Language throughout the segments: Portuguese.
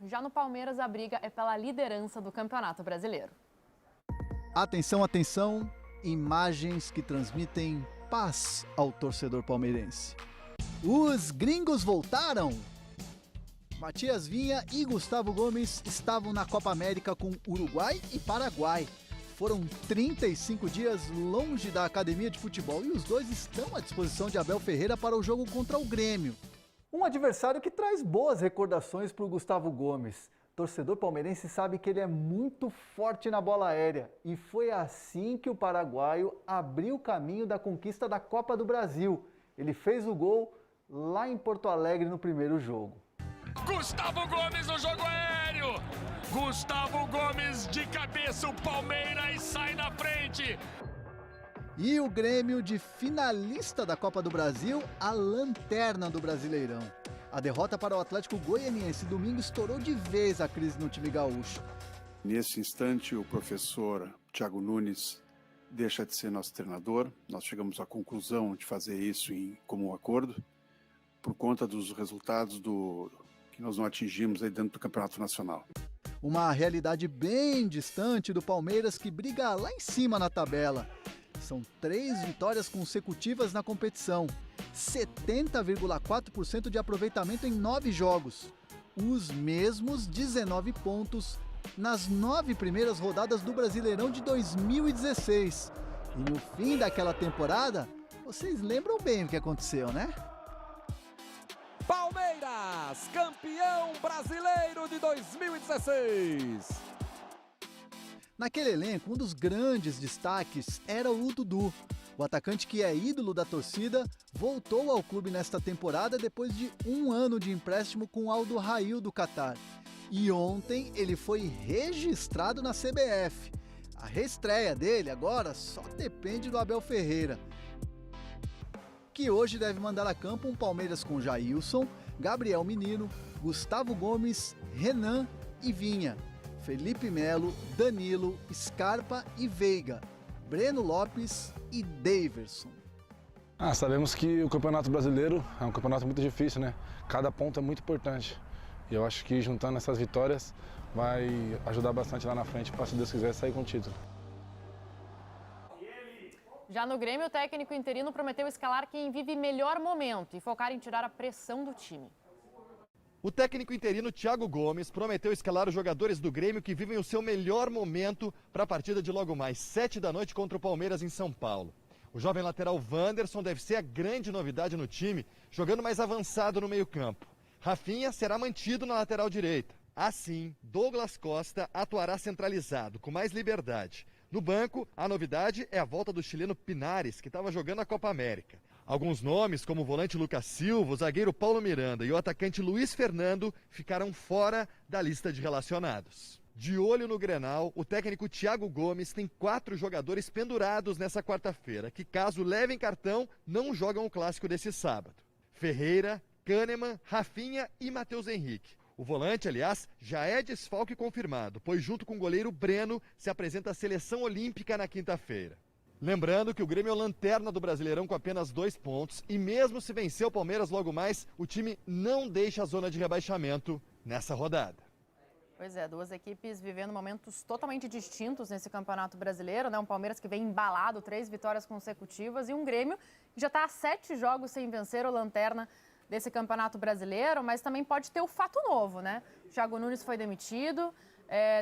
Já no Palmeiras, a briga é pela liderança do Campeonato Brasileiro. Atenção, atenção, imagens que transmitem paz ao torcedor palmeirense. Os gringos voltaram! Matias Vinha e Gustavo Gomes estavam na Copa América com Uruguai e Paraguai. Foram 35 dias longe da academia de futebol e os dois estão à disposição de Abel Ferreira para o jogo contra o Grêmio. Um adversário que traz boas recordações para o Gustavo Gomes. Torcedor palmeirense sabe que ele é muito forte na bola aérea e foi assim que o paraguaio abriu o caminho da conquista da Copa do Brasil. Ele fez o gol lá em Porto Alegre no primeiro jogo. Gustavo Gomes no jogo aéreo! Gustavo Gomes de cabeça, o Palmeiras sai na frente! E o Grêmio de finalista da Copa do Brasil, a lanterna do Brasileirão. A derrota para o Atlético Goianiense domingo estourou de vez a crise no time gaúcho. Nesse instante, o professor Thiago Nunes deixa de ser nosso treinador. Nós chegamos à conclusão de fazer isso em comum acordo, por conta dos resultados que nós não atingimos aí dentro do Campeonato Nacional. Uma realidade bem distante do Palmeiras, que briga lá em cima na tabela. São 3 vitórias consecutivas na competição, 70,4% de aproveitamento em 9 jogos, os mesmos 19 pontos nas 9 primeiras rodadas do Brasileirão de 2016. E no fim daquela temporada, vocês lembram bem o que aconteceu, né? Palmeiras, campeão brasileiro de 2016. Naquele elenco, um dos grandes destaques era o Dudu. O atacante, que é ídolo da torcida, voltou ao clube nesta temporada depois de 1 ano de empréstimo com o Al Rail do Catar. E ontem ele foi registrado na CBF. A reestreia dele agora só depende do Abel Ferreira, que hoje deve mandar a campo um Palmeiras com Jailson, Gabriel Menino, Gustavo Gomes, Renan e Vinha, Felipe Melo, Danilo, Scarpa e Veiga, Breno Lopes e Daverson. Sabemos que o Campeonato Brasileiro é um campeonato muito difícil, né? Cada ponto é muito importante. E eu acho que juntando essas vitórias vai ajudar bastante lá na frente para, se Deus quiser, sair com o título. Já no Grêmio, o técnico interino prometeu escalar quem vive melhor momento e focar em tirar a pressão do time. O técnico interino Thiago Gomes prometeu escalar os jogadores do Grêmio que vivem o seu melhor momento para a partida de logo mais 7 da noite contra o Palmeiras em São Paulo. O jovem lateral Wanderson deve ser a grande novidade no time, jogando mais avançado no meio-campo. Rafinha será mantido na lateral direita. Assim, Douglas Costa atuará centralizado, com mais liberdade. No banco, a novidade é a volta do chileno Pinares, que estava jogando a Copa América. Alguns nomes, como o volante Lucas Silva, o zagueiro Paulo Miranda e o atacante Luiz Fernando, ficaram fora da lista de relacionados. De olho no Grenal, o técnico Thiago Gomes tem 4 jogadores pendurados nessa quarta-feira, que, caso levem cartão, não jogam o clássico desse sábado. Ferreira, Kahneman, Rafinha e Matheus Henrique. O volante, aliás, já é desfalque confirmado, pois junto com o goleiro Breno se apresenta a seleção olímpica na quinta-feira. Lembrando que o Grêmio é lanterna do Brasileirão com apenas 2 pontos e mesmo se vencer o Palmeiras logo mais, o time não deixa a zona de rebaixamento nessa rodada. Pois é, 2 equipes vivendo momentos totalmente distintos nesse Campeonato Brasileiro, né? Um Palmeiras que vem embalado, 3 vitórias consecutivas, e um Grêmio que já está a 7 jogos sem vencer, o lanterna desse Campeonato Brasileiro, mas também pode ter o fato novo, né? O Thiago Nunes foi demitido,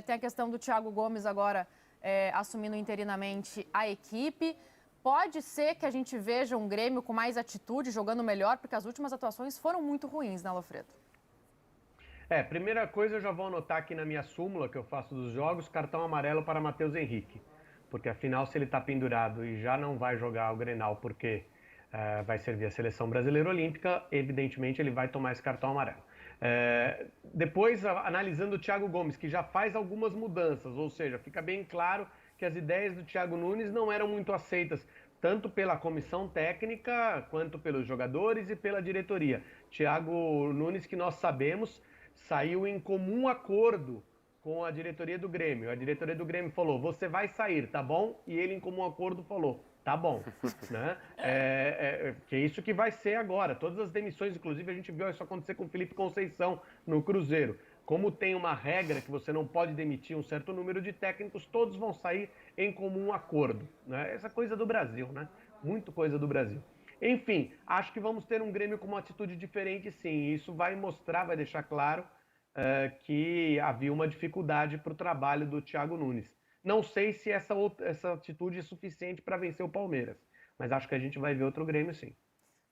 tem a questão do Thiago Gomes agora assumindo interinamente a equipe. Pode ser que a gente veja um Grêmio com mais atitude, jogando melhor, porque as últimas atuações foram muito ruins, né, Lofredo? Primeira coisa, eu já vou anotar aqui na minha súmula que eu faço dos jogos, cartão amarelo para Matheus Henrique. Porque afinal, se ele está pendurado e já não vai jogar o Grenal porque vai servir a Seleção Brasileira Olímpica, evidentemente ele vai tomar esse cartão amarelo. Depois, analisando o Thiago Gomes, que já faz algumas mudanças, ou seja, fica bem claro que as ideias do Thiago Nunes não eram muito aceitas, tanto pela comissão técnica, quanto pelos jogadores e pela diretoria. Thiago Nunes, que nós sabemos, saiu em comum acordo com a diretoria do Grêmio. A diretoria do Grêmio falou, você vai sair, tá bom? E ele, em comum acordo, falou, tá bom. Né? Que é isso que vai ser agora. Todas as demissões, inclusive, a gente viu isso acontecer com o Felipe Conceição no Cruzeiro. como tem uma regra que você não pode demitir um certo número de técnicos, todos vão sair em comum acordo, né? Essa coisa do Brasil, né? Muito coisa do Brasil. Enfim, acho que vamos ter um Grêmio com uma atitude diferente, sim. Isso vai mostrar, vai deixar claro que havia uma dificuldade para o trabalho do Thiago Nunes. Não sei se essa atitude é suficiente para vencer o Palmeiras, mas acho que a gente vai ver outro Grêmio, sim.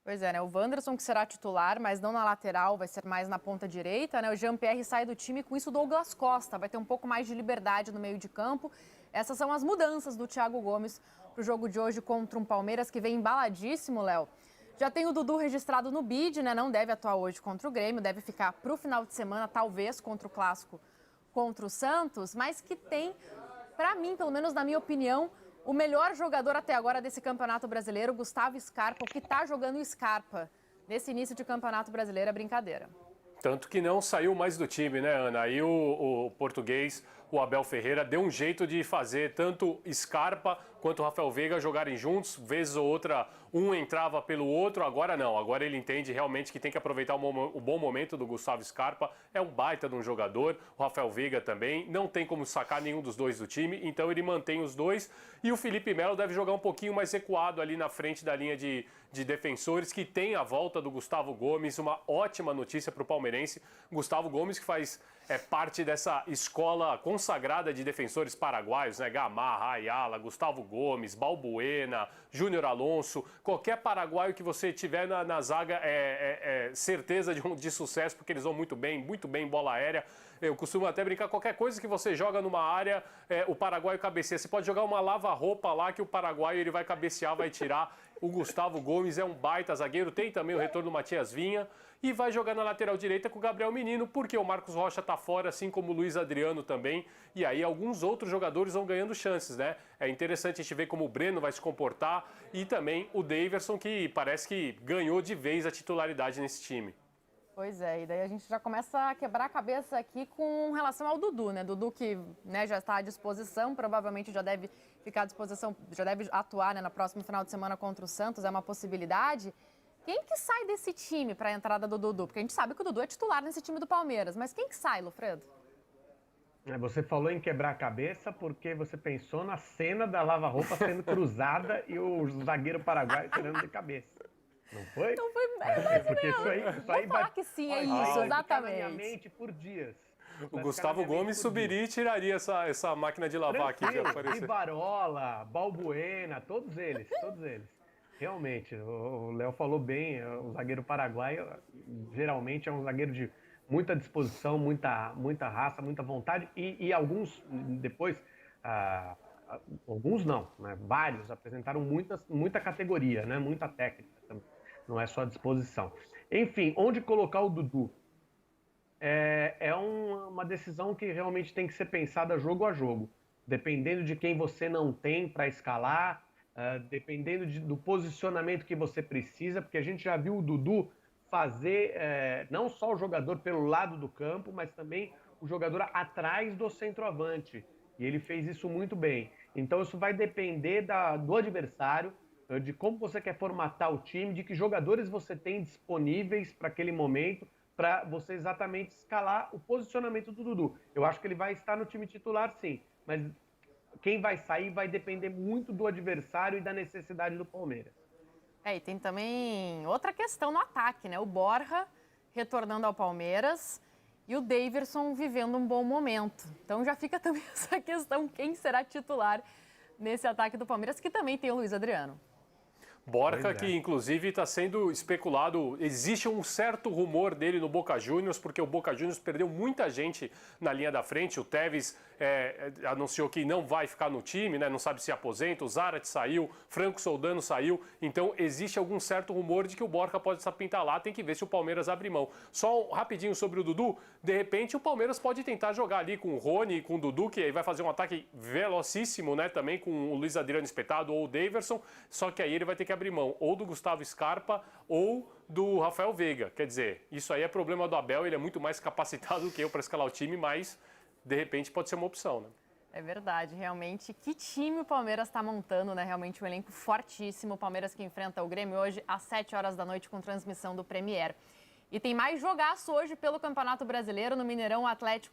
Pois é, né? O Wanderson que será titular, mas não na lateral, vai ser mais na ponta direita, né? O Jean-Pierre sai do time, com isso o Douglas Costa vai ter um pouco mais de liberdade no meio de campo. Essas são as mudanças do Thiago Gomes para o jogo de hoje contra um Palmeiras que vem embaladíssimo, Léo. Já tem o Dudu registrado no bid, né? Não deve atuar hoje contra o Grêmio, deve ficar para o final de semana, talvez contra o Clássico contra o Santos, mas que tem, para mim, pelo menos na minha opinião, o melhor jogador até agora desse Campeonato Brasileiro, Gustavo Scarpa, o que está jogando Scarpa nesse início de Campeonato Brasileiro é brincadeira. Tanto que não saiu mais do time, né, Ana? Aí o português, o Abel Ferreira, deu um jeito de fazer tanto Scarpa quanto o Rafael Veiga jogarem juntos, vez ou outra um entrava pelo outro, agora não. Agora ele entende realmente que tem que aproveitar o bom momento do Gustavo Scarpa, é um baita de um jogador, o Rafael Veiga também, não tem como sacar nenhum dos dois do time, então ele mantém os dois e o Felipe Melo deve jogar um pouquinho mais recuado ali na frente da linha de defensores, que tem a volta do Gustavo Gomes, uma ótima notícia para o palmeirense. Gustavo Gomes que faz parte dessa escola consagrada de defensores paraguaios, né? Gamarra, Ayala, Gustavo Gomes, Balbuena, Júnior Alonso, qualquer paraguaio que você tiver na zaga é certeza de sucesso, porque eles vão muito bem em bola aérea. Eu costumo até brincar, qualquer coisa que você joga numa área, o paraguaio cabeceia. Você pode jogar uma lava-roupa lá que o paraguaio ele vai cabecear, vai tirar. O Gustavo Gomes é um baita zagueiro, tem também o retorno do Matias Vinha e vai jogar na lateral direita com o Gabriel Menino, porque o Marcos Rocha está fora, assim como o Luiz Adriano também, e aí alguns outros jogadores vão ganhando chances, né? É interessante a gente ver como o Breno vai se comportar e também o Daverson, que parece que ganhou de vez a titularidade nesse time. Pois é, e daí a gente já começa a quebrar a cabeça aqui com relação ao Dudu, né? Dudu que, né, já está à disposição, provavelmente já deve ficar à disposição, já deve atuar, né, no próximo final de semana contra o Santos, é uma possibilidade. Quem que sai desse time para a entrada do Dudu? Porque a gente sabe que o Dudu é titular nesse time do Palmeiras, mas quem que sai, Lofredo? Você falou em quebrar a cabeça porque você pensou na cena da lava-roupa sendo cruzada e o zagueiro paraguaio tirando de cabeça. Não foi? Não foi, mais porque isso aí Vou falar que sim, é isso, exatamente. Na minha mente por dias. O Gustavo Gomes subiria e tiraria essa máquina de lavar aqui que apareceu. Ibarola, Balbuena, todos eles. Realmente, o Léo falou bem, o zagueiro paraguaio geralmente é um zagueiro de muita disposição, muita raça, muita vontade e alguns depois, alguns não, né, vários apresentaram muita categoria, né, muita técnica, não é só disposição. Enfim, onde colocar o Dudu? É uma decisão que realmente tem que ser pensada jogo a jogo, dependendo de quem você não tem para escalar, dependendo do posicionamento que você precisa, porque a gente já viu o Dudu fazer não só o jogador pelo lado do campo, mas também o jogador atrás do centroavante, e ele fez isso muito bem. Então isso vai depender do adversário, de como você quer formatar o time, de que jogadores você tem disponíveis para aquele momento, para você exatamente escalar o posicionamento do Dudu. Eu acho que ele vai estar no time titular, sim, mas quem vai sair vai depender muito do adversário e da necessidade do Palmeiras. E tem também outra questão no ataque, né? O Borja retornando ao Palmeiras e o Daverson vivendo um bom momento. Então já fica também essa questão, quem será titular nesse ataque do Palmeiras, que também tem o Luiz Adriano. Borja, que inclusive está sendo especulado, existe um certo rumor dele no Boca Juniors, porque o Boca Juniors perdeu muita gente na linha da frente, o Tevez anunciou que não vai ficar no time, né? Não sabe se aposenta, o Zarate saiu, Franco Soldano saiu, então existe algum certo rumor de que o Borja pode se pintar lá, tem que ver se o Palmeiras abre mão. Só rapidinho sobre o Dudu, de repente o Palmeiras pode tentar jogar ali com o Rony e com o Dudu, que aí vai fazer um ataque velocíssimo, né? Também com o Luiz Adriano espetado ou o Daverson, só que aí ele vai ter que abrir mão ou do Gustavo Scarpa ou do Rafael Veiga. Quer dizer, isso aí é problema do Abel, ele é muito mais capacitado do que eu para escalar o time, mas de repente pode ser uma opção, né? É verdade, realmente. Que time o Palmeiras está montando, né? Realmente um elenco fortíssimo. O Palmeiras que enfrenta o Grêmio hoje às 7 horas da noite com transmissão do Premier. E tem mais jogaço hoje pelo Campeonato Brasileiro. No Mineirão, o Atlético